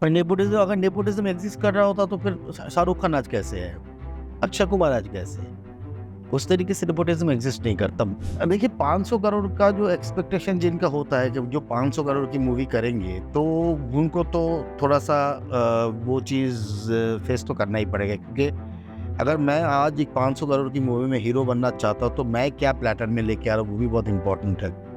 पर नेपोटिज्म, अगर nepotism exist कर रहा होता तो फिर शाहरुख खान आज कैसे है, अक्षय कुमार आज कैसे है? उस तरीके से नेपोटिज्म एग्जिस्ट नहीं करता। देखिए 500 करोड़ का जो एक्सपेक्टेशन जिनका होता है, जब जो 500 करोड़ की मूवी करेंगे तो उनको तो थोड़ा सा वो चीज़ फेस तो करना ही पड़ेगा, क्योंकि अगर मैं आज एक 500 करोड़ की मूवी में हीरो बनना चाहता हूँ तो मैं क्या प्लेटर में लेके आ रहा हूँ, वो भी बहुत इंपॉर्टेंट है।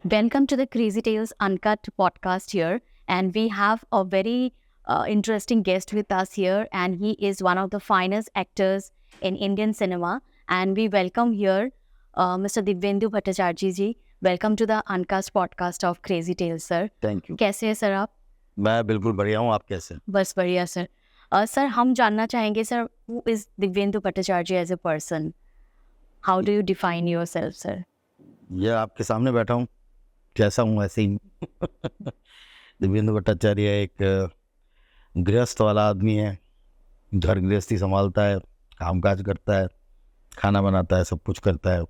Welcome to the Crazy Tales Uncut podcast here, and we have a very interesting guest with us here, and he is one of the finest actors in Indian cinema. And we welcome here Mr. Divyendu Bhattacharjee ji. Welcome to the Uncast podcast of Crazy Tales, sir. Thank you. कैसे हैं sir आप? मैं बिल्कुल बढ़िया हूँ, आप कैसे हैं? बस बढ़िया सर। सर हम जानना चाहेंगे sir, who is Divyendu Bhattacharjee as a person? How do you define yourself, sir? ये आपके सामने बैठा हूँ, जैसा हूँ वैसे ही। दिव्येंदु भट्टाचार्य एक गृहस्थ वाला आदमी है, घर गृहस्थी संभालता है, कामकाज करता है, खाना बनाता है, सब कुछ करता है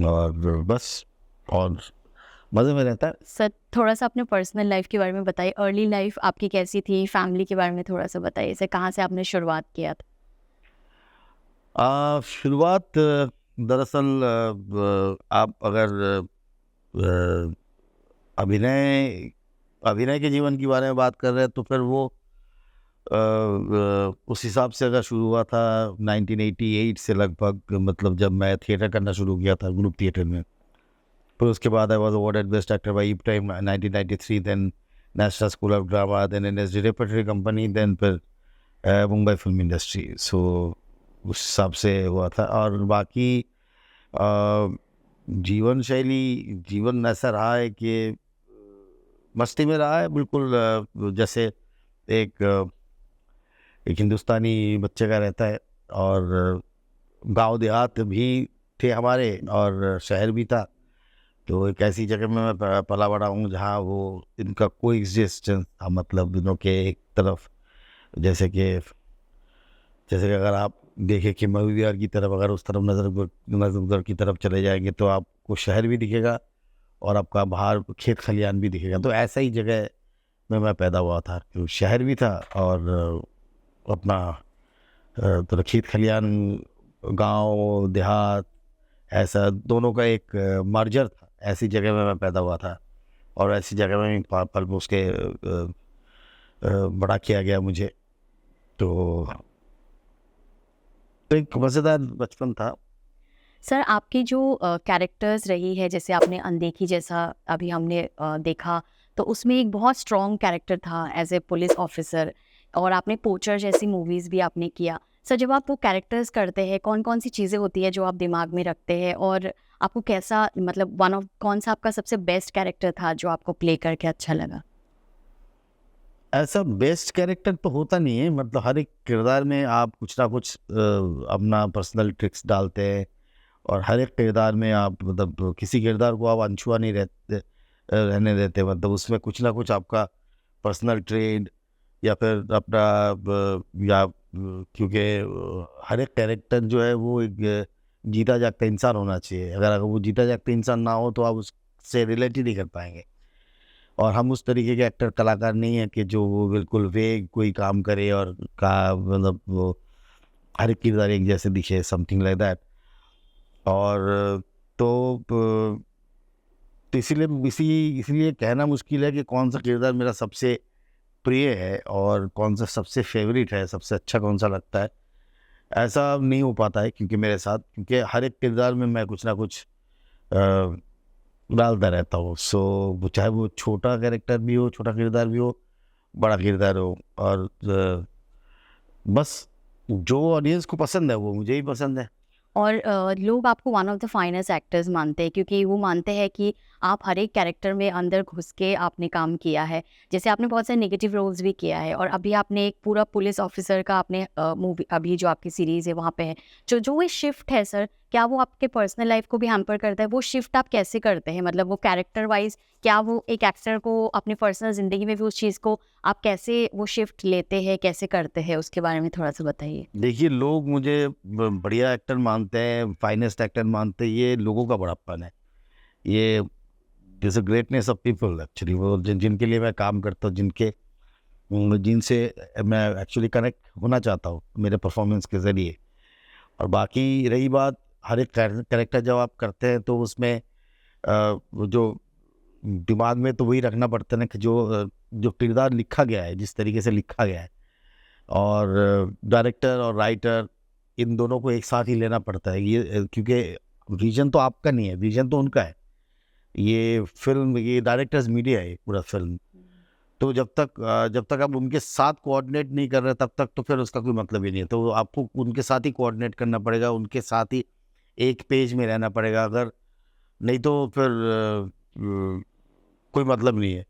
और बस, और मज़े में रहता है। सर थोड़ा सा अपने पर्सनल लाइफ के बारे में बताइए। अर्ली लाइफ आपकी कैसी थी, फैमिली के बारे में थोड़ा सा बताइए सर, कहाँ से आपने शुरुआत किया था? शुरुआत दरअसल आप अगर अ, अभिनय के जीवन के बारे में बात कर रहे हैं तो फिर वो उस हिसाब से अगर शुरू हुआ था 1988 से लगभग, मतलब जब मैं थिएटर करना शुरू किया था ग्रुप थिएटर में। फिर उसके बाद I was awarded best actor by time 1993, then national school of drama, then NSD repertory company, then फिर मुंबई फिल्म इंडस्ट्री। सो उस हिसाब से हुआ था। और बाकी जीवन ऐसा रहा है कि मस्ती में रहा है बिल्कुल, जैसे एक हिंदुस्तानी बच्चे का रहता है। और गांव देहात भी थे हमारे और शहर भी था, तो एक ऐसी जगह में मैं पला बड़ा हूँ जहाँ वो इनका कोई एग्जिस्टेंस था, मतलब दोनों के एक तरफ, जैसे कि अगर आप देखें कि मऊ विहार की तरफ, अगर उस तरफ नजर की तरफ चले जाएंगे तो आपको शहर भी दिखेगा और आपका बाहर खेत खलियान भी दिखेगा। तो ऐसा ही जगह में मैं पैदा हुआ था, तो शहर भी था और अपना तो खेत खलियान, गांव देहात, ऐसा दोनों का एक मर्जर था। ऐसी जगह में मैं पैदा हुआ था और ऐसी जगह में पल उसके बड़ा किया गया मुझे। तो एक मज़ेदार बचपन था। सर आपकी जो कैरेक्टर्स रही है, जैसे आपने अनदेखी जैसा अभी हमने देखा, तो उसमें एक बहुत स्ट्रॉन्ग कैरेक्टर था एज ए पुलिस ऑफिसर, और आपने पोचर जैसी मूवीज़ भी आपने किया। सर जब आप वो कैरेक्टर्स करते हैं, कौन कौन सी चीज़ें होती है जो आप दिमाग में रखते हैं, और आपको कैसा, मतलब कौन सा आपका सबसे बेस्ट कैरेक्टर था जो आपको प्ले करके अच्छा लगा? ऐसा बेस्ट कैरेक्टर तो होता नहीं है, मतलब हर एक किरदार में आप कुछ ना कुछ अपना पर्सनल ट्रिक्स डालते हैं और हर एक किरदार में आप, मतलब किसी किरदार को आप अनछुआ नहीं रहने देते, मतलब उसमें कुछ ना कुछ आपका पर्सनल ट्रेड या फिर अपना क्योंकि हर एक कैरेक्टर जो है वो एक जीता जागता इंसान होना चाहिए। अगर वो जीता जागता इंसान ना हो तो आप उससे रिलेट ही नहीं कर पाएंगे। और हम उस तरीके के एक्टर कलाकार नहीं है कि जो वो बिल्कुल वेग कोई काम करे और का, मतलब वो हर एक किरदार एक जैसे दिखे, समथिंग लाइक दैट। और तो इसीलिए कहना मुश्किल है कि कौन सा किरदार मेरा सबसे प्रिय है और कौन सा सबसे फेवरेट है, सबसे अच्छा कौन सा लगता है। ऐसा नहीं हो पाता है क्योंकि मेरे साथ, क्योंकि हर एक किरदार में मैं कुछ ना कुछ डालता रहता हूँ। सो वो चाहे वो छोटा कैरेक्टर भी हो, छोटा किरदार भी हो, बड़ा किरदार हो, और बस जो ऑडियंस को पसंद है वो मुझे ही पसंद है। और लोग आपको one of the finest actors मानते हैं, क्योंकि वो मानते हैं कि आप हर एक कैरेक्टर में अंदर घुस के आपने काम किया है। जैसे आपने बहुत सारे नेगेटिव रोल्स भी किया है, और अभी आपने एक पूरा पुलिस ऑफिसर का आपने मूवी, अभी जो आपकी सीरीज़ है वहाँ पे है, जो वो शिफ्ट है सर, क्या वो आपके पर्सनल लाइफ को भी हैम्पर करता है? वो शिफ्ट आप कैसे करते हैं? मतलब वो कैरेक्टर वाइज क्या वो एक एक्टर को अपनी पर्सनल ज़िंदगी में भी उस चीज़ को आप कैसे वो शिफ्ट लेते हैं, कैसे करते हैं? उसके बारे में थोड़ा-सा बताइए। देखिए, लोग मुझे बढ़िया एक्टर मानते हैं, फाइनेस्ट एक्टर मानते हैं, ये लोगों का बड़प्पन है। ये this a greatness of people actually. वो जिनके लिए मैं काम करता हूँ, जिनसे मैं एक्चुअली कनेक्ट होना चाहता हूँ मेरे परफॉर्मेंस के ज़रिए। और बाकी रही बात, हर एक कैरेक्टर जब आप करते हैं तो उसमें वो जो दिमाग में तो वही रखना पड़ता है ना कि जो किरदार लिखा गया है, जिस तरीके से लिखा गया है, और डायरेक्टर और राइटर इन दोनों को एक साथ ही लेना पड़ता है। ये क्योंकि विजन तो आपका नहीं है, विजन तो उनका है। ये फिल्म, ये डायरेक्टर्स मीडिया है, पूरा फिल्म। तो जब तक आप उनके साथ कोऑर्डिनेट नहीं कर रहे, तब तक तो फिर उसका कोई मतलब ही नहीं है। तो आपको उनके साथ ही कोऑर्डिनेट करना पड़ेगा, उनके साथ ही एक पेज में रहना पड़ेगा। अगर नहीं तो फिर कोई मतलब नहीं है।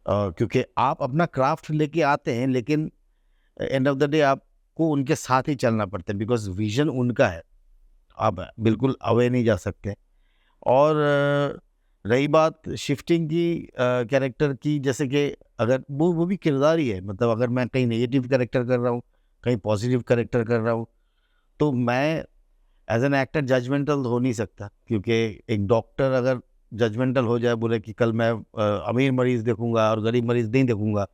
क्योंकि आप अपना क्राफ्ट लेके आते हैं, लेकिन एंड ऑफ द डे आपको उनके साथ ही चलना पड़ता है, बिकॉज विजन उनका है। आप बिल्कुल अवे नहीं जा सकते। और रही बात शिफ्टिंग की, कैरेक्टर की, जैसे कि अगर वो भी किरदार ही है। मतलब अगर मैं कहीं नेगेटिव कैरेक्टर कर रहा हूँ, कहीं पॉजिटिव कैरेक्टर कर रहा हूँ, तो मैं एज एन एक्टर जजमेंटल हो नहीं सकता। क्योंकि एक डॉक्टर अगर जजमेंटल हो जाए, बोले कि कल मैं अमीर मरीज़ देखूंगा और गरीब मरीज़ नहीं देखूंगा,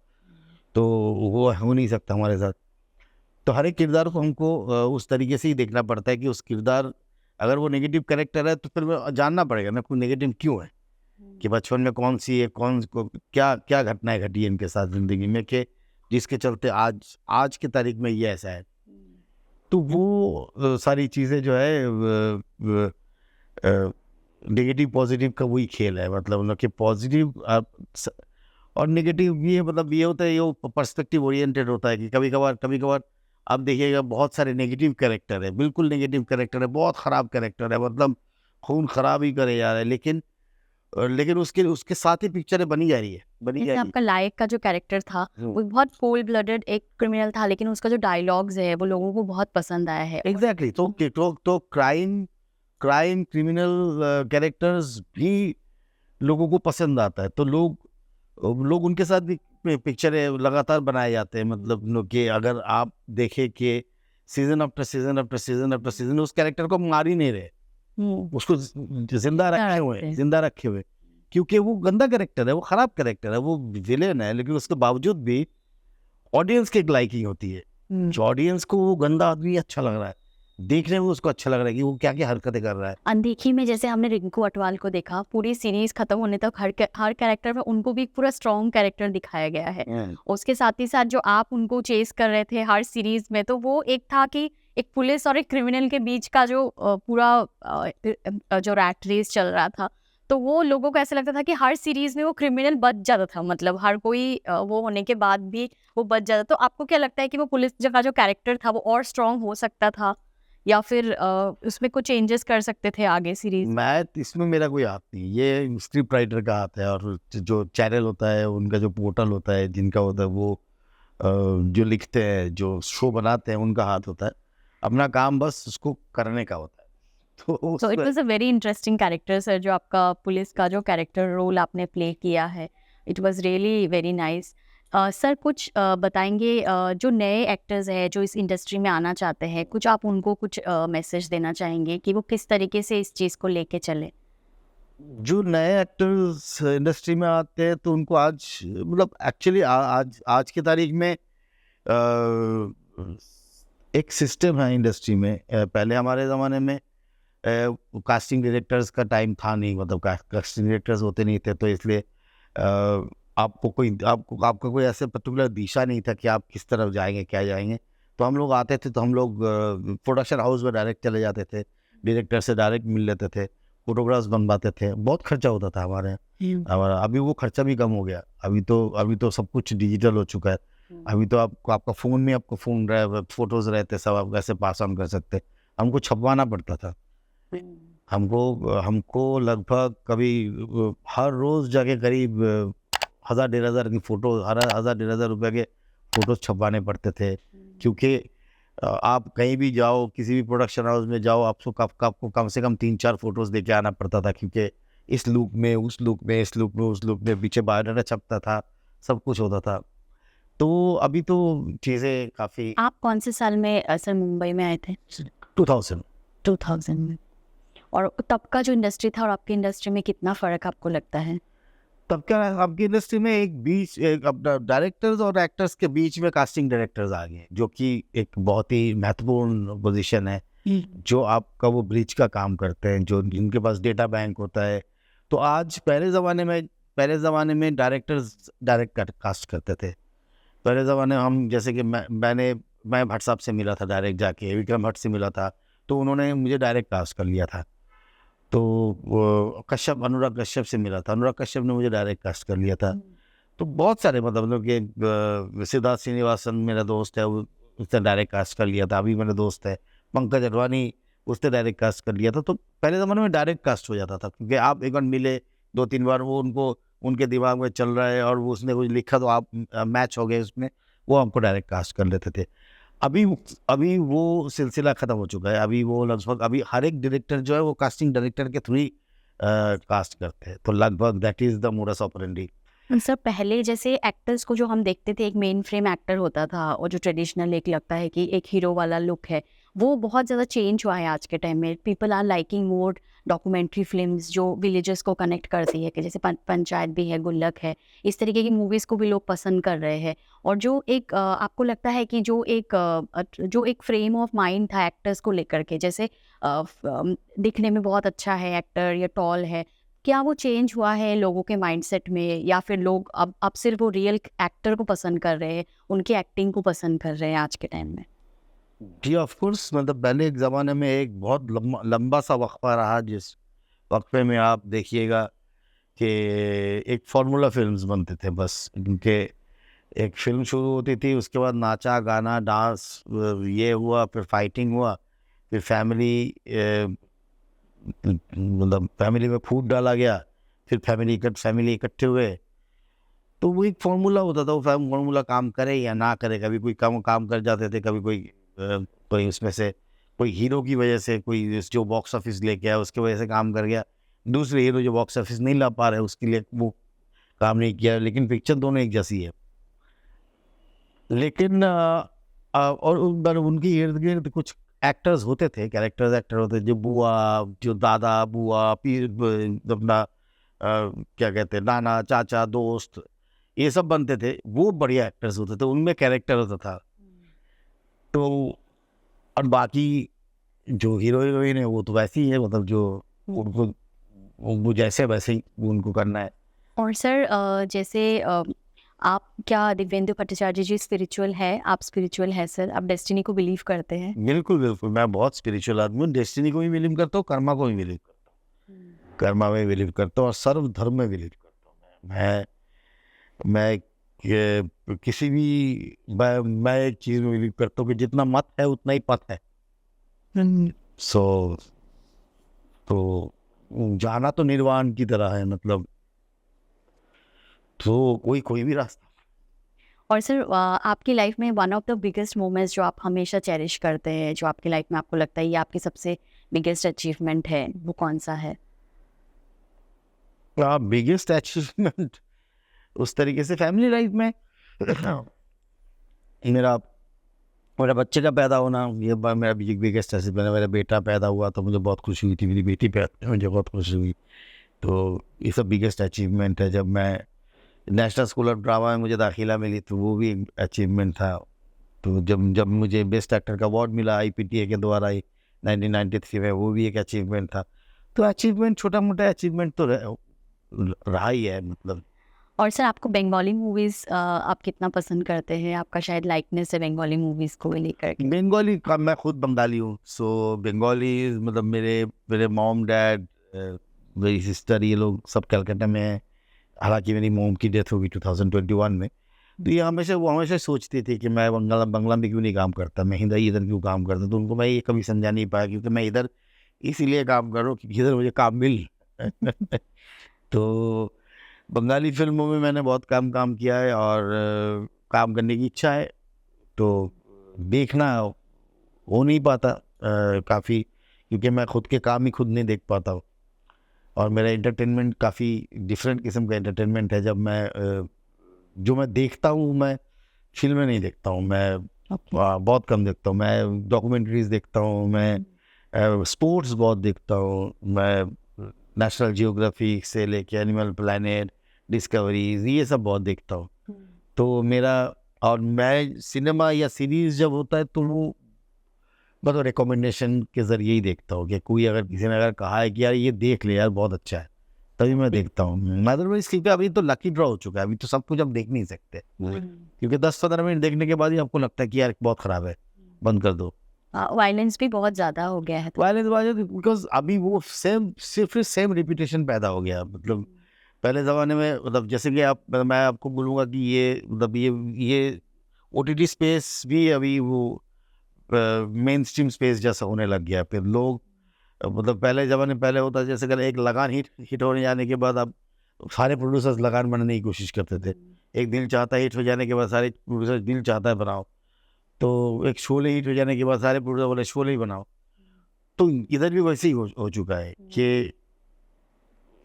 तो वो हो नहीं सकता हमारे साथ। तो हर एक किरदार को हमको उस तरीके से ही देखना पड़ता है कि उस किरदार, अगर वो नेगेटिव कैरेक्टर है तो फिर वो जानना पड़ेगा ना कोई नेगेटिव क्यों है, कि बचपन में कौन सी है, कौन को क्या क्या घटनाएं घटी है इनके साथ ज़िंदगी में, कि जिसके चलते आज आज की तारीख में ये ऐसा है। तो वो सारी चीज़ें जो है नेगेटिव पॉजिटिव का वही खेल है। मतलब कि पॉजिटिव और नेगेटिव ये मतलब ये होता है, ये पर्सपेक्टिव ओरिएंटेड होता है कि कभी कभार आप देखिएगा बहुत सारे नेगेटिव कैरेक्टर है, बिल्कुल नेगेटिव कैरेक्टर है, बहुत ख़राब कैरेक्टर है, मतलब खून खराब ही करे जा रहा है, लेकिन उसके उसके साथ ही पिक्चरें बनी जा रही है, बनी जा जैसे रही आपका लायक का जो कैरेक्टर था है। वो बहुत कोल्ड ब्लडेड एक क्रिमिनल था, लेकिन उसका जो डायलॉग्स है वो लोगों को बहुत पसंद आया है। एग्जैक्टली। तो क्राइम क्रिमिनल कैरेक्टर्स भी लोगों को पसंद आता है। तो लोग उनके साथ भी पिक्चरें लगातार बनाए जाते हैं। मतलब कि अगर आप देखें कि season after season after season after season उस कैरेक्टर को मार ही नहीं रहे, उसको जिंदा रखे हुए रखते हैं। जिंदा रखे हुए, क्योंकि वो गंदा कैरेक्टर है, वो खराब कैरेक्टर है, वो विलेन है, लेकिन उसके बावजूद भी ऑडियंस की एक लाइकिंग होती है। जो ऑडियंस को वो गंदा आदमी अच्छा लग रहा है, देखने में उसको अच्छा लग रहा है कि वो क्या क्या हरकतें कर रहा है। अनदेखी में जैसे हमने रिंकू अटवाल को देखा, पूरी सीरीज खत्म होने तक हर कैरेक्टर में उनको भी पूरा स्ट्रॉन्ग कैरेक्टर दिखाया गया है। उसके साथ ही साथ जो आप उनको चेस कर रहे थे हर सीरीज में, तो वो एक था कि एक पुलिस और एक क्रिमिनल के बीच का जो जो रैट रेस चल रहा था, तो वो लोगों को ऐसा लगता था कि हर सीरीज में वो क्रिमिनल बच जाता था। मतलब हर कोई वो होने के बाद भी वो बच जाता। तो आपको क्या लगता है कि वो पुलिस का जो कैरेक्टर था वो और स्ट्रॉन्ग हो सकता था, या फिर उसमें कुछ चेंजेस कर सकते थे आगे सीरीज? मैं इसमें मेरा कोई हाथ नहीं, ये स्क्रिप्ट राइटर का हाथ है। और जो चैनल होता है, उनका जो पोर्टल होता है, जिनका होता है, वो जो लिखते हैं, जो शो बनाते हैं, उनका हाथ होता है। अपना काम बस उसको करने का होता है। So it was a very interesting character sir, जो आपका पुलिस का जो कैरेक्टर रोल आपने प्ले किया है, it was really very nice. Sir कुछ बताएंगे जो नए एक्टर्स हैं जो इस इंडस्ट्री में आना चाहते हैं, कुछ आप उनको कुछ मैसेज देना चाहेंगे कि वो किस तरीके से इस चीज़ को लेके चले? जो नए एक्टर्स इंडस्ट्री में आते हैं तो उनको आज, मतलब एक्चुअली आज की तारीख में एक सिस्टम है इंडस्ट्री में। पहले हमारे ज़माने में कास्टिंग डायरेक्टर्स का टाइम था नहीं, मतलब कास्टिंग डायरेक्टर्स होते नहीं थे, तो इसलिए आपका कोई ऐसे पर्टिकुलर दिशा नहीं था कि आप किस तरफ जाएंगे, क्या जाएंगे। तो हम लोग आते थे, तो हम लोग प्रोडक्शन हाउस में डायरेक्ट चले जाते थे, डायरेक्टर से डायरेक्ट मिल लेते थे, फोटोग्राफ्स बनवाते थे, बहुत खर्चा होता था हमारा। अभी वो खर्चा भी कम हो गया। अभी तो सब कुछ डिजिटल हो चुका है। अभी तो आपका फ़ोन में फोटोज़ रहते, सब आप कैसे पास ऑन कर सकते। हमको छपवाना पड़ता था। हमको लगभग कभी हर रोज़ जाके करीब 1000 1500 की फ़ोटो, 1000 1500 रुपये के फ़ोटोज़ छपवाने पड़ते थे। क्योंकि आप कहीं भी जाओ, किसी भी प्रोडक्शन हाउस में जाओ, आपको कम से कम 3-4 फ़ोटोज़ लेके आना पड़ता था, क्योंकि इस लुक में, उस लुक में, इस लुक में, उस लुक में, पीछे बायोडाटा छपता था, सब कुछ होता था। तो अभी तो चीज़ें काफ़ी आप कौन से साल में सर मुंबई में आए थे? 2000 2000 में। और तब का जो इंडस्ट्री था और आपकी इंडस्ट्री में कितना फ़र्क आपको लगता है? तब क्या है, आपकी इंडस्ट्री में एक अपना डायरेक्टर्स और एक्टर्स के बीच में कास्टिंग डायरेक्टर्स आ गए, जो कि एक बहुत ही महत्वपूर्ण पोजीशन है, जो आपका वो ब्रिज का काम करते हैं, जो जिनके पास डेटा बैंक होता है। तो आज पहले ज़माने में डायरेक्टर्स डायरेक्ट कास्ट करते थे। पहले ज़माने में हम, जैसे कि मैं भट्ट साहब से मिला था डायरेक्ट जाके, विक्रम भट्ट से मिला था, तो उन्होंने मुझे डायरेक्ट कास्ट कर लिया था। तो वो अनुराग कश्यप से मिला था, अनुराग कश्यप ने मुझे डायरेक्ट कास्ट कर लिया था। तो बहुत सारे मतलब कि सिद्धार्थ श्रीनिवासन मेरा दोस्त है, उसने डायरेक्ट कास्ट कर लिया था। अभी मेरा दोस्त है पंकज अडवाणी, उसने डायरेक्ट कास्ट कर लिया था। तो पहले ज़माने में डायरेक्ट कास्ट हो जाता था, क्योंकि आप एक बार मिले, 2-3 बार वो उनके दिमाग में चल रहा है और वो उसने कुछ लिखा, तो आप मैच हो गए उसमें, वो आपको डायरेक्ट कास्ट कर लेते थे। अभी अभी वो सिलसिला ख़त्म हो चुका है। अभी वो लगभग, अभी हर एक डायरेक्टर जो है वो कास्टिंग डायरेक्टर के थ्रू ही कास्ट करते हैं। तो लगभग that is the modus operandi. Sir पहले जैसे एक्टर्स को जो हम देखते थे, एक मेन फ्रेम एक्टर होता था और जो ट्रेडिशनल एक लगता है कि एक हीरो वाला लुक है, वो बहुत ज़्यादा चेंज हुआ है आज के टाइम में। People are liking more documentary films जो विलेजेस को कनेक्ट करती है, कि जैसे पंचायत भी है, गुल्लक है, इस तरीके की मूवीज़ को भी लोग पसंद कर रहे हैं। और जो एक आपको लगता है कि जो एक फ्रेम ऑफ माइंड था एक्टर्स को लेकर के, जैसे दिखने में बहुत अच्छा है एक्टर या टॉल है, क्या वो चेंज हुआ है लोगों के माइंडसेट में, या फिर लोग अब सिर्फ वो रियल एक्टर को पसंद कर रहे हैं, उनकी एक्टिंग को पसंद कर रहे हैं आज के टाइम में? जी ऑफ कोर्स, मतलब पहले एक ज़माने में एक बहुत लंबा सा वक्फा रहा, जिस वक्फे में आप देखिएगा कि एक फार्मूला फिल्म्स बनते थे बस। इनके एक फिल्म शुरू होती थी, उसके बाद नाचा गाना डांस, ये हुआ, फिर फाइटिंग हुआ, फिर मतलब फैमिली में फूट डाला गया, फिर फैमिली इकट्ठे हुए। तो वो एक फार्मूला होता था, वो फार्मूला काम करे या ना करे, कभी कोई काम कर जाते थे, कभी कोई उसमें से कोई हीरो की वजह से, कोई जो बॉक्स ऑफिस लेके आया उसकी वजह से काम कर गया, दूसरे हीरो जो बॉक्स ऑफिस नहीं ला पा रहे उसके लिए वो काम नहीं किया, लेकिन पिक्चर दोनों एक जैसी है। लेकिन और उनकी इर्द गिर्द कुछ एक्टर्स होते थे, एक्टर होते थे, जो बुआ, जो दादा बुआ, पीर, अपना क्या कहते हैं, नाना चाचा दोस्त, ये सब बनते थे। वो बढ़िया एक्टर्स होते थे, उनमें कैरेक्टर होता था। तो और बाकी जो हीरो हीरोइन है वो तो वैसी ही है, मतलब जो उनको वो जैसे वैसे ही उनको करना है। और सर जैसे आप, क्या दिव्येंदु भट्टाचार्य जी स्पिरिचुअल है? आप स्पिरिचुअल है सर? आप डेस्टिनी को बिलीव करते हैं? बिल्कुल बिल्कुल, मैं बहुत स्पिरिचुअल आदमी हूँ। डेस्टिनी को भी बिलीव करता हूँ, कर्मा को भी बिलीव करता हूँ, कर्मा में बिलीव करता हूँ और सर्व धर्म में बिलीव करता हूँ। मैं किसी भी, मैं एक चीज़ में बिलीव करता हूँ कि जितना मत है उतना ही पथ है। सो तो जाना तो निर्वाण की तरह है, मतलब तो कोई भी रास्ता। और सर आपकी लाइफ में one of the biggest moments जो आप हमेशा चेरिश करते हैं, जो आपकी लाइफ में आपको लगता है ये आपकी सबसे बिगेस्ट अचीवमेंट है, वो कौन सा है? बिगेस्ट अचीवमेंट उस तरीके से फैमिली लाइफ में मेरा मेरा बच्चे का पैदा होना, ये मेरा बिगेस्ट अचीवमेंट है। मेरा बेटा पैदा हुआ तो मुझे बहुत खुशी हुई थी, मेरी बेटी पैदा मुझे बहुत खुशी हुई। तो ये सब बिगेस्ट अचीवमेंट है। जब मैं नेशनल स्कूल ऑफ ड्रामा में मुझे दाखिला मिली तो वो भी एक अचीवमेंट था। तो जब जब मुझे बेस्ट एक्टर का अवार्ड मिला IPTA के द्वारा 1993 में, वो भी एक अचीवमेंट था। तो अचीवमेंट, छोटा मोटा अचीवमेंट तो रहा ही है, मतलब। और सर आपको बंगाली मूवीज़ आप कितना पसंद करते हैं? आपका शायद लाइकनेस है बंगाली मूवीज़ को लेकर के। बंगाली का, मैं खुद बंगाली हूँ, सो बंगाली मतलब मेरे मेरे मॉम डैड, मेरी सिस्टर, ये लोग सब कलकत्ता में हैं। हालांकि मेरी मॉम की डेथ होगी 2021 में। तो ये हमेशा सोचती थी कि मैं बंगला में क्यों नहीं काम करता, मैं इधर क्यों काम करता। तो उनको मैं ये कभी समझा नहीं पाया, क्योंकि मैं इधर इसीलिए काम कर रहा हूँ क्योंकि इधर मुझे काम मिल तो बंगाली फिल्मों में मैंने बहुत काम किया है और काम करने की इच्छा है। तो देखना हो नहीं पाता काफ़ी, क्योंकि मैं खुद के काम ही खुद नहीं देख पाता हूँ, और मेरा एंटरटेनमेंट काफ़ी डिफरेंट किस्म का एंटरटेनमेंट है। जब मैं जो मैं देखता हूँ, मैं फिल्में नहीं देखता हूँ, मैं ओके। बहुत कम देखता हूँ, मैं डॉक्यूमेंट्रीज देखता हूँ, मैं स्पोर्ट्स बहुत देखता हूँ, मैं नेशनल जियोग्राफी से लेके एनिमल प्लैनेट, डिस्कवरीज, ये सब बहुत देखता हूँ। तो मेरा, और मैं सिनेमा या सीरीज जब होता है तो वो मैं तो रिकमेंडेशन के ज़रिए ही देखता हूँ, कि कोई अगर किसी ने अगर कहा है कि यार ये देख ले यार बहुत अच्छा है, तभी मैं देखता हूँ। अदरवाइज क्योंकि अभी तो लकी ड्रॉ हो चुका है, अभी तो सब कुछ आप देख नहीं सकते, क्योंकि 10-15 मिनट देखने के बाद ही आपको लगता है कि यार बहुत ख़राब है, बंद कर दो। वायलेंस भी बहुत ज़्यादा हो गया है तो। वायलेंस बिकॉज अभी वो सिर्फ सेम रिपीटेशन पैदा हो गया। मतलब पहले ज़माने में, मतलब जैसे कि मैं आपको बोलूँगा कि ये मतलब ये ओटीटी स्पेस भी अभी वो मेन स्ट्रीम स्पेस जैसा होने लग गया। फिर लोग मतलब पहले ज़माने पहले होता जैसे अगर एक लगान हिट हिट होने जाने के बाद अब सारे प्रोड्यूसर्स लगान बनाने की कोशिश करते थे। एक दिल चाहता है हिट हो जाने के बाद सारे प्रोड्यूसर दिल चाहता है बनाओ। तो एक शोले हिट हो जाने के बाद सारे प्रोड्यूसर बोले शोले ही बनाओ। तो इधर भी वैसे ही हो चुका है कि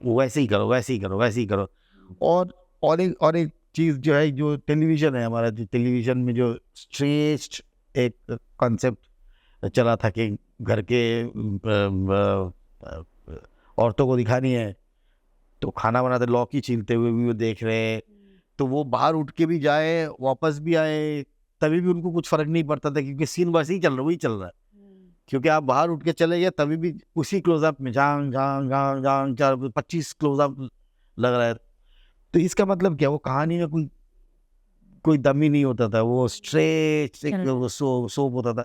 वैसे ही करो, वैसे ही करो, वैसे ही करो। और एक चीज़ जो है, जो टेलीविज़न है हमारा, जो टेलीविज़न में जो श्रेष्ठ एक कॉन्सेप्ट चला था कि घर के औरतों को दिखानी है, तो खाना बनाते लौकी छीलते हुए भी वो देख रहे हैं, तो वो बाहर उठ के भी जाए वापस भी आए, तभी भी उनको कुछ फ़र्क नहीं पड़ता था, क्योंकि सीन वैसे ही चल रहा, वही चल रहा है। क्योंकि आप बाहर उठ के चले गए तभी भी उसी क्लोजअप में जांग जांग जांग जांग 4-25 क्लोजअप लग रहा है। तो इसका मतलब क्या, वो कहानी में कोई कोई दम ही नहीं होता था, वो स्ट्रेट एक वो सोप होता था।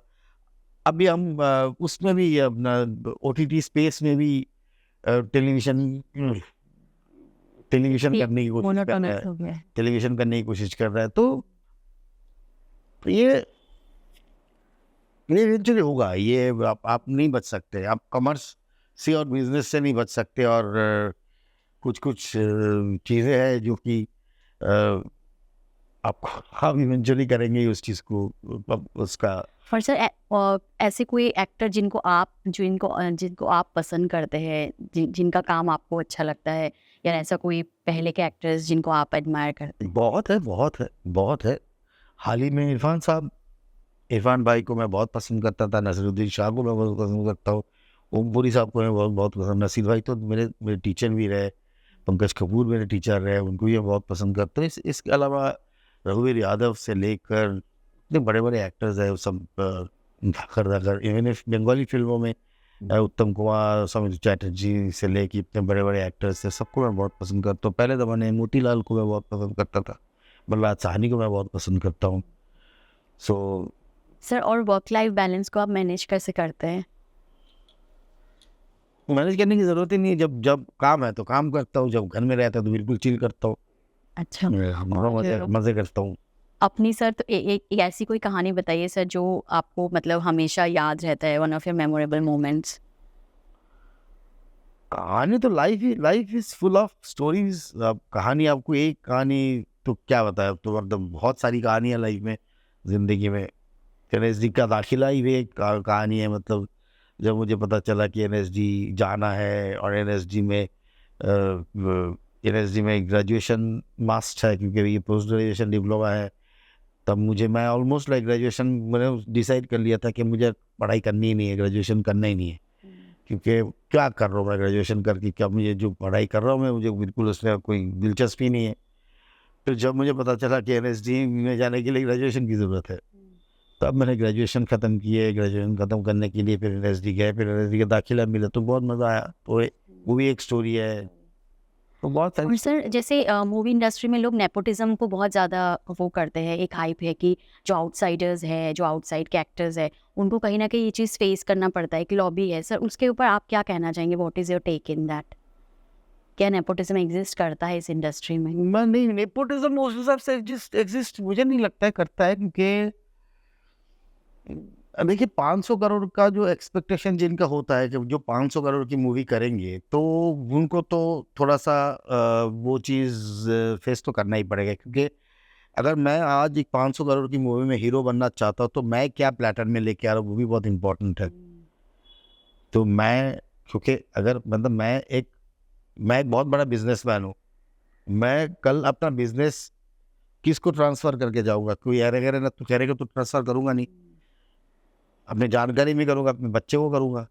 अभी हम उसमें भी अपना ओटीटी स्पेस में भी टेलीविजन टेलीविजन करने की कोशिश कर रहा मोनोटोनस है, हो गया है। टेलीविजन करने की कोशिश कर रहा है। तो ये ये इवेंचुअली होगा, ये आप नहीं बच सकते, आप कॉमर्स से और बिजनेस से नहीं बच सकते। और कुछ कुछ चीज़ें हैं जो कि अ, आपको आप इवेंचुअली करेंगे ही उस चीज़ को, उसका। और सर ऐसे कोई एक्टर जिनको आप पसंद करते हैं, जिनका काम आपको अच्छा लगता है, या ऐसा कोई पहले के एक्टर्स जिनको आप एडमायर करते हैं? बहुत है, बहुत है, बहुत है। हाल ही में इरफान भाई को मैं बहुत पसंद करता था, नसीरुद्दीन शाह को मैं बहुत पसंद करता हूँ, ओम पुरी साहब को मैं बहुत बहुत पसंद, नसीर भाई तो मेरे मेरे टीचर भी रहे, पंकज कपूर मेरे टीचर रहे, उनको भी मैं बहुत पसंद करता हूँ। इसके अलावा रघुवीर यादव से लेकर इतने बड़े बड़े एक्टर्स हैं, वो सब धाकर धाकर, इवन बंगाली फिल्मों में उत्तम कुमार, सौमित्र चैटर्जी से लेके इतने बड़े बड़े एक्टर्स थे, सबको मैं बहुत पसंद करता हूँ। पहले ज़माने में मोतीलाल को मैं बहुत पसंद करता था, बलराज साहनी को मैं बहुत पसंद करता हूँ। सो सर और वर्क लाइफ बैलेंस को आप मैनेज कैसे करते हैं? मैनेज करने की ज़रूरत ही नहीं है, जब जब काम है तो काम करता हूँ, जब घर में रहता हूँ तो बिल्कुल चिल करता हूँ, अच्छा। मज़े मज़े करता हूँ। अपनी सर तो एक ऐसी कोई कहानी बताइए सर जो आपको मतलब हमेशा याद रहता है, one of your memorable moments. कहानी तो life is full of stories. अब कहानी, आपको एक कहानी तो क्या बताया, तो मतलब बहुत सारी कहानियाँ लाइफ में, ज़िंदगी में। एनएसडी का दाखिला ही भी एक कहानी है। मतलब जब मुझे पता चला कि एनएसडी जाना है, और एनएसडी में ग्रेजुएशन मास्ट है, क्योंकि ये पोस्ट ग्रेजुएशन डिप्लोमा है, तब मैं ऑलमोस्ट लाइक ग्रेजुएशन मैंने डिसाइड कर लिया था कि मुझे पढ़ाई करनी ही नहीं है, ग्रेजुएशन करना ही नहीं है। क्योंकि क्या कर रहा हूँ मैं ग्रेजुएशन करके, क्या मुझे जो पढ़ाई कर रहा हूँ मैं, मुझे बिल्कुल उसमें कोई दिलचस्पी नहीं है। फिर जब मुझे पता चला कि एनएसडी में जाने के लिए ग्रेजुएशन की ज़रूरत है, तब मैंने ग्रेजुएशन ख़त्म किए। ग्रेजुएशन ख़त्म करने के लिए फिर एनएसडी गए, फिर एनएसडी का दाखिला मिला तो बहुत मज़ा आया। तो वो भी एक स्टोरी है। तो बहुत सारी और सर जैसे मूवी इंडस्ट्री में लोग नेपोटिज्म को बहुत ज़्यादा वो करते हैं, एक हाइप है कि जो आउटसाइडर्स है, जो आउटसाइड के एक्टर्स है, उनको कहीं ना कहीं ये चीज़ फेस करना पड़ता है, एक लॉबी है। सर उसके ऊपर आप क्या कहना चाहेंगे? What is your take in that? क्या नेपोटिज्म एग्जिस्ट करता है इस इंडस्ट्री में? मैं नहीं, नेपोटिज्म उस हिसाब से एग्जिस्ट मुझे नहीं लगता है करता है, क्योंकि देखिए 500 करोड़ का जो एक्सपेक्टेशन जिनका होता है, जब जो 500 करोड़ की मूवी करेंगे, तो उनको तो थोड़ा सा वो चीज़ फेस तो करना ही पड़ेगा, क्योंकि अगर मैं आज एक 500 करोड़ की मूवी में हीरो बनना चाहता हूँ तो मैं क्या प्लेटर में लेके आ रहा हूँ वो भी बहुत इंपॉर्टेंट है। तो मैं, क्योंकि अगर मतलब मैं एक बहुत बड़ा बिजनेसमैन हूँ, मैं कल अपना बिजनेस किसको ट्रांसफर करके जाऊंगा? कोई अरे ना, तू कह तो ट्रांसफर करूंगा नहीं, अपनी जानकारी में करूंगा, अपने बच्चे को करूंगा।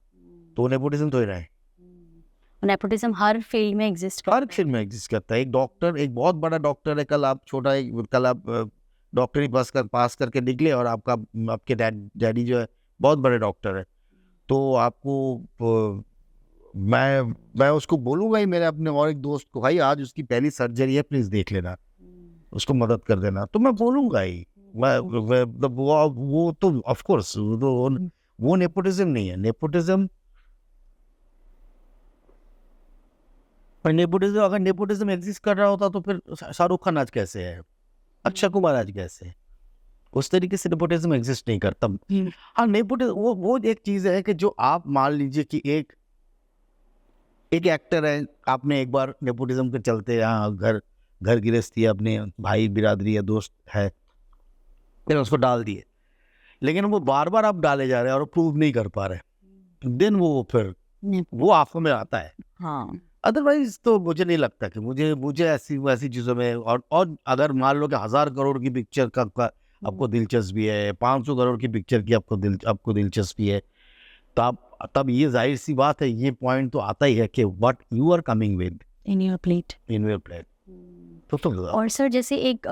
तो नेपोटिज्म तो ही रहा है, नेपोटिज्म हर फील्ड में एग्जिस्ट हर फील्ड में एग्जिस्ट करता है। एक डॉक्टर, एक बहुत बड़ा डॉक्टर है, कल आप डॉक्टरी पास करके निकले और आपके डैडी जो है बहुत बड़े डॉक्टर है, तो आपको मैं उसको बोलूंगा ही, मेरे अपने और एक दोस्त को, भाई आज उसकी पहली सर्जरी है, प्लीज देख लेना, उसको मदद कर देना, तो मैं बोलूंगा ही। वो तो ऑफ कोर्स वो नेपोटिज्म नहीं है। नेपोटिज्म अगर नेपोटिज्म एग्जिस्ट कर रहा होता तो फिर शाहरुख खान आज कैसे है, अक्षय कुमार आज कैसे है? उस तरीके से नेपोटिज्म एग्जिस्ट नहीं करता। हाँ, नेपोटिज्म वो एक चीज है कि जो आप मान लीजिए कि एक एक्टर है, आपने एक बार नेपोटिज्म के चलते यहाँ घर गृहस्थी है, अपने भाई बिरादरी है, दोस्त है, फिर उसको डाल दिए, लेकिन वो बार बार आप डाले जा रहे हैं और प्रूव नहीं कर पा रहे, देन वो फिर वो आंखों में आता है। हाँ, अदरवाइज तो मुझे नहीं लगता कि मुझे ऐसी चीजों में, और अगर मान लो कि 1000 करोड़ की पिक्चर का आपको दिलचस्पी है, 500 करोड़ की पिक्चर की आपको दिलचस्पी है, तब ये जाहिर सी बात है, ये पॉइंट तो आता ही है कि what you are coming with in your plate. तो और सर जैसे एक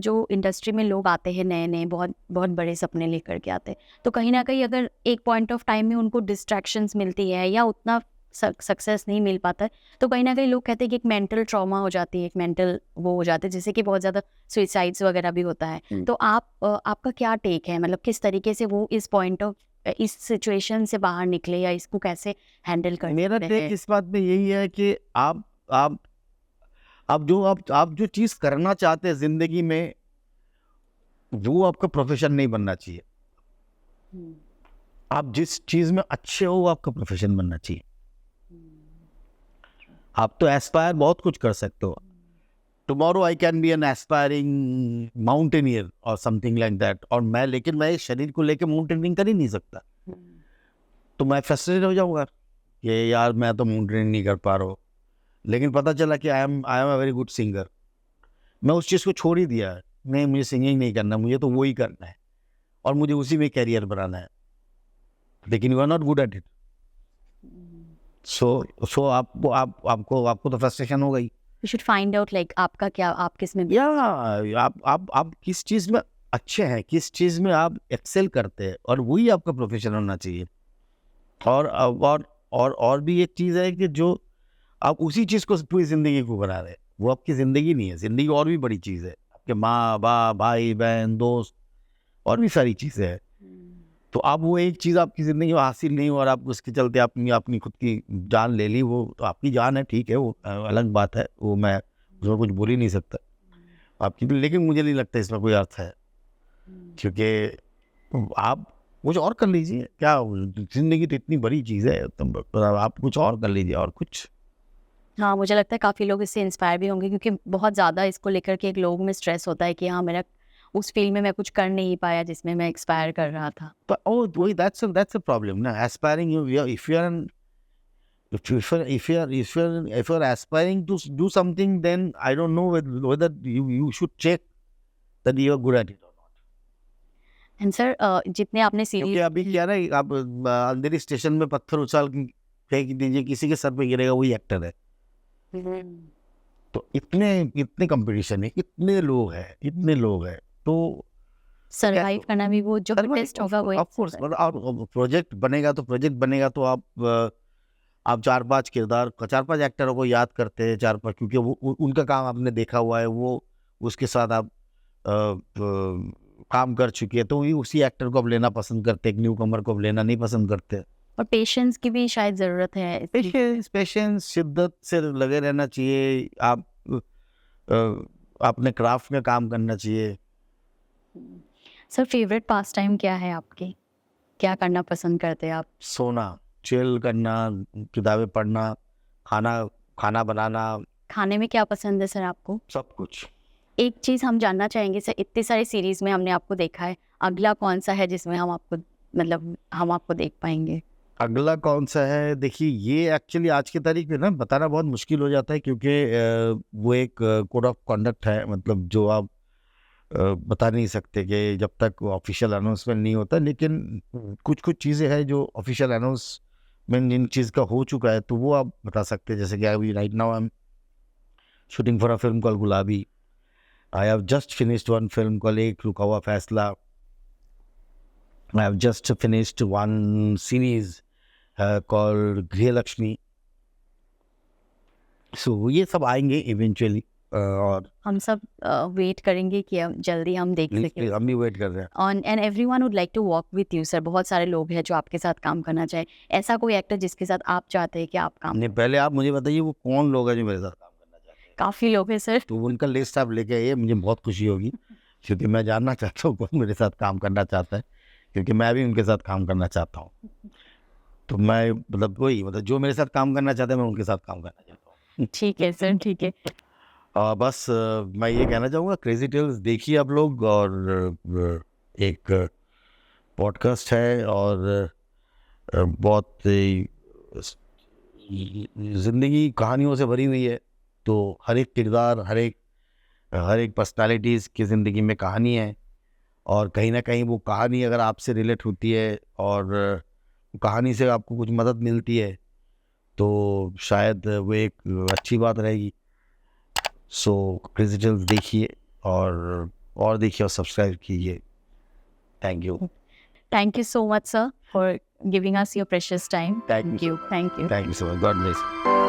जो इंडस्ट्री में लोग आते हैं नए नए, बहुत बहुत बड़े सपने लेकर के आते हैं, तो कहीं ना कहीं अगर एक पॉइंट ऑफ टाइम में उनको डिस्ट्रैक्शंस मिलती है या उतना सक्सेस नहीं मिल पाता है, तो कहीं ना कहीं लोग कहते हैं कि एक मेंटल ट्रॉमा हो जाती है, एक मेंटल वो हो जाता है, जैसे कि बहुत ज़्यादा सुइसाइड्स वगैरह भी होता है। तो आपका क्या टेक है, मतलब किस तरीके से वो इस सिचुएशन से बाहर निकले या इसको कैसे हैंडल कर? मेरा टेक इस बात में यही है कि आप जो चीज करना चाहते हैं जिंदगी में, वो आपका प्रोफेशन नहीं बनना चाहिए। आप जिस चीज में अच्छे हो वो आपका प्रोफेशन बनना चाहिए। आप तो एस्पायर बहुत कुछ कर सकते हो। Tomorrow I can be an aspiring mountaineer और समथिंग लाइक दैट, और लेकिन मैं इस शरीर को लेकर माउंटेनियरिंग कर ही नहीं सकता, तो मैं फ्रस्ट्रेटेड हो जाऊंगा कि यार मैं तो माउंटेनियरिंग नहीं कर पा रहा हूँ। लेकिन पता चला कि I am a very good singer, मैं उस चीज़ को छोड़ ही दिया है, नहीं मुझे सिंगिंग नहीं करना, मुझे तो वो ही करना है और मुझे उसी में कैरियर बनाना है, लेकिन you are not good at it. So आपको तो फ्रस्ट्रेशन हो गई। You should find out like आपका क्या, आप किस में या आप किस चीज़ में अच्छे हैं, किस चीज़ में आप एक्सेल करते हैं, और वही आपका प्रोफेशन होना चाहिए। और भी एक चीज़ है कि जो आप उसी चीज़ को पूरी ज़िंदगी को बना रहे हैं, वो आपकी ज़िंदगी नहीं है। ज़िंदगी और भी बड़ी चीज़ है, आपके माँ बाप भाई बहन दोस्त और भी सारी चीज़ें हैं। तो आप वो एक चीज़ आपकी ज़िंदगी में हासिल नहीं हो और आप उसके चलते अपनी खुद की जान ले ली, वो तो आपकी जान है, ठीक है, वो अलग बात है, वो मैं उसमें कुछ बोल ही नहीं सकता आपकी। लेकिन मुझे नहीं लगता इसमें कोई अर्थ है, क्योंकि आप कुछ और कर लीजिए, क्या ज़िंदगी तो इतनी बड़ी चीज़ है, तो आप कुछ और कर लीजिए, और कुछ। हाँ, मुझे लगता है काफ़ी लोग इससे इंस्पायर भी होंगे, क्योंकि बहुत ज़्यादा इसको लेकर के एक लोगों में स्ट्रेस होता है कि हाँ, मेरा उस फील्ड में मैं कुछ कर नहीं पाया जिसमें मैं एक्सपायर कर रहा था। But wait, that's a problem. Now, aspiring, if you're aspiring to do something, then I don't know whether you should check that you are good at it or not. And sir जितने आपने क्योंकि series अभी क्या ना, आप अंधेरी station में पत्थर उछाल के फेंक दीजिए, किसी के सर पे गिरेगा, वही एक्टर है। तो इतने कंपटीशन है, इतने लोग हैं, तो सर्वाइव करना भी वो जो बेस्ट होगा वही। ऑफ कोर्स, प्रोजेक्ट बनेगा तो आप 4-5 किरदार, 4-5 एक्टरों को याद करते हैं, 4-5, क्योंकि वो उनका काम आपने देखा हुआ है, वो उसके साथ आप काम कर चुके हैं, तो उसी एक्टर को आप लेना पसंद करते हैं, एक न्यू कमर को आप लेना नहीं पसंद करते। और पेशेंस की भी शायद ज़रूरत है। पेशेंस, शिद्दत से लगे रहना चाहिए, आप अपने क्राफ्ट में काम करना चाहिए। सर फेवरेट पास टाइम क्या है आपके, क्या करना पसंद करते हैं आप? सोना, चिल करना, किताबें पढ़ना, खाना बनाना। खाने में क्या पसंद है सर आपको? सब कुछ। एक चीज़ हम जानना चाहेंगे सर, इतनी सारी सीरीज़ में हमने आपको देखा है, अगला कौन सा है जिसमें हम आपको देख पाएंगे? अगला कौन सा है, देखिए ये एक्चुअली आज की तारीख में ना बताना बहुत मुश्किल हो जाता है, क्योंकि वो एक कोड ऑफ कंडक्ट है, मतलब जो आप बता नहीं सकते कि जब तक ऑफिशियल अनाउंसमेंट नहीं होता। लेकिन कुछ कुछ चीज़ें हैं जो ऑफिशियल अनाउंसमेंट जिन चीज़ का हो चुका है तो वो आप बता सकते हैं। जैसे कि अभी right now I am shooting for a film call Gulabi. I have just finished one film call Ek Ruka Hua Faisla. I have just finished one series called Grihalakshmi. So ये सब आएंगे इवेंचुअली, और हम सब वेट करेंगे कि जल्दी हम देख सकें। हम भी वेट कर रहे हैं। And everyone would like to work with you sir, बहुत सारे लोग हैं जो आपके साथ काम करना चाहे, ऐसा कोई एक्टर जिसके साथ आप चाहते हैं कि आप काम? नहीं, पहले आप मुझे बताइए वो कौन लोग हैं जो मेरे साथ काम करना चाहते हैं। काफ़ी लोग हैं सर। तो उनका लिस्ट आप लेके आइए, मुझे बहुत खुशी होगी, क्योंकि मैं जानना चाहता हूँ कौन मेरे साथ काम करना चाहता है, क्योंकि मैं भी उनके साथ काम करना चाहता हूँ। तो मैं मतलब जो मेरे साथ काम करना चाहते हैं मैं उनके साथ काम करना चाहता हूँ। ठीक है सर, ठीक है। बस मैं ये कहना चाहूँगा, क्रेजी टेल्स देखिए आप लोग, और एक पॉडकास्ट है, और बहुत ज़िंदगी कहानियों से भरी हुई है। तो हर एक किरदार, हर एक पर्सनालिटीज़ की ज़िंदगी में कहानी है, और कहीं ना कहीं वो कहानी अगर आपसे रिलेट होती है और कहानी से आपको कुछ मदद मिलती है तो शायद वो एक अच्छी बात रहेगी। सो क्रेजी टेल्स देखिए, और देखिए, और सब्सक्राइब कीजिए। Thank you. Thank you so much sir for giving us your precious time. Thank you. Thank you. Thank you so much. God bless you.